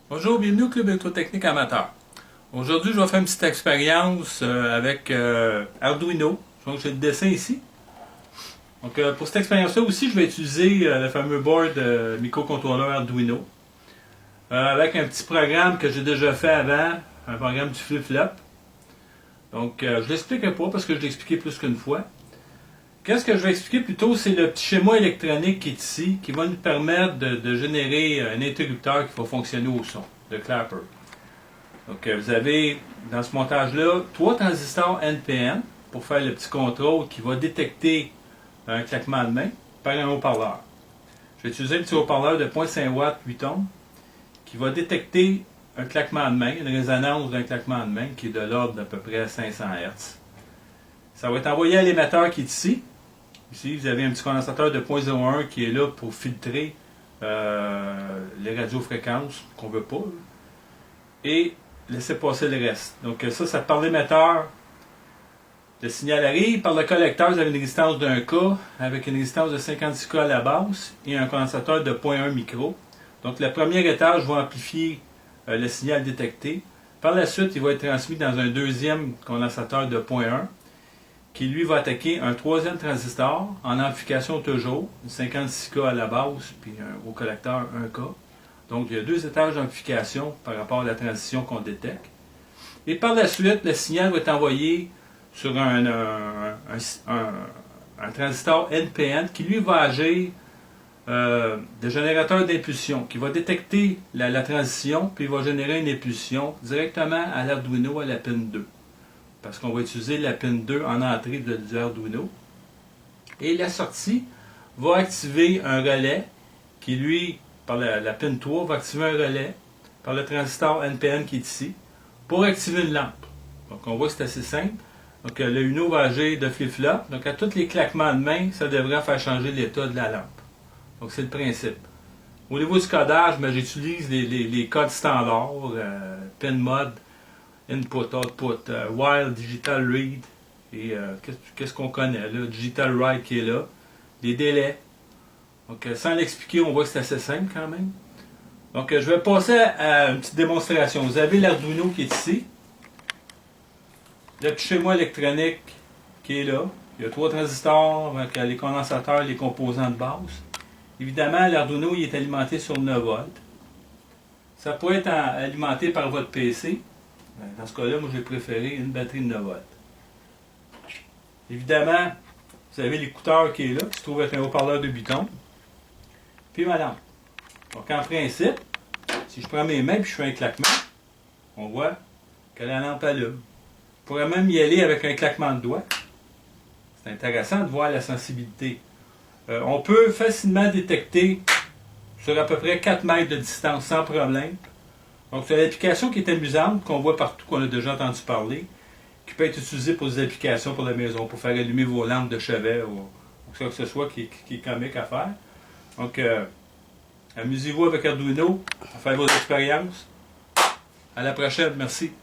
Bonjour, bienvenue au Club électrotechnique amateur. Aujourd'hui, je vais faire une petite expérience avec Arduino. Donc, j'ai le dessin ici. Donc, pour cette expérience-là aussi, je vais utiliser le fameux board microcontrôleur Arduino avec un petit programme que j'ai déjà fait avant, un programme du flip-flop. Donc, je ne l'expliquerai pas parce que je l'ai expliqué plus qu'une fois. Qu'est-ce que je vais expliquer plutôt, c'est le petit schéma électronique qui est ici, qui va nous permettre de générer un interrupteur qui va fonctionner au son, le clapper. Donc, vous avez dans ce montage-là 3 transistors NPN pour faire le petit contrôle qui va détecter un claquement de main par un haut-parleur. Je vais utiliser un petit haut-parleur de 0.5 watts 8 ohms qui va détecter un claquement de main, une résonance d'un claquement de main qui est de l'ordre d'à peu près 500 Hz. Ça va être envoyé à l'émetteur qui est ici. Ici, vous avez un petit condensateur de 0.01 qui est là pour filtrer les radiofréquences qu'on ne veut pas. Et laisser passer le reste. Donc ça par l'émetteur. Le signal arrive. Par le collecteur, vous avez une résistance de 1 K avec une résistance de 56 K à la base et un condensateur de 0.1 micro. Donc le premier étage va amplifier le signal détecté. Par la suite, il va être transmis dans un deuxième condensateur de 0.1 qui lui va attaquer un troisième transistor en amplification toujours, 56 K à la base, puis au collecteur 1 K. Donc, il y a 2 étages d'amplification par rapport à la transition qu'on détecte. Et par la suite, le signal va être envoyé sur un transistor NPN qui lui va agir de générateur d'impulsion, qui va détecter la transition, puis il va générer une impulsion directement à l'Arduino à la pin 2. Parce qu'on va utiliser la pin 2 en entrée du Arduino. Et la sortie va activer un relais qui, lui, par la pin 3, va activer un relais par le transistor NPN qui est ici pour activer une lampe. Donc, on voit que c'est assez simple. Donc, le Uno va agir de flip-flop. Donc, à tous les claquements de main, ça devrait faire changer l'état de la lampe. Donc, c'est le principe. Au niveau du codage, j'utilise les codes standards, pin mode, input, output, while, digital read, et qu'est-ce qu'on connaît là, digital write qui est là, les délais. Donc, sans l'expliquer, on voit que c'est assez simple quand même. Donc, je vais passer à une petite démonstration. Vous avez l'Arduino qui est ici. Le petit schéma électronique qui est là. Il y a 3 transistors avec les condensateurs et les composants de base. Évidemment, l'Arduino il est alimenté sur 9 volts. Ça peut être alimenté par votre PC. Dans ce cas-là, moi j'ai préféré une batterie de 9 volts. Évidemment, vous avez l'écouteur qui est là, qui se trouve être un haut-parleur de button. Puis ma lampe. Donc en principe, si je prends mes mains et je fais un claquement, on voit que la lampe allume. Je pourrais même y aller avec un claquement de doigts. C'est intéressant de voir la sensibilité. On peut facilement détecter sur à peu près 4 mètres de distance sans problème. Donc c'est une application qui est amusante, qu'on voit partout, qu'on a déjà entendu parler, qui peut être utilisée pour des applications pour la maison, pour faire allumer vos lampes de chevet ou quoi que ce soit qui est comique à faire. Donc, amusez-vous avec Arduino, à faire vos expériences. À la prochaine, merci.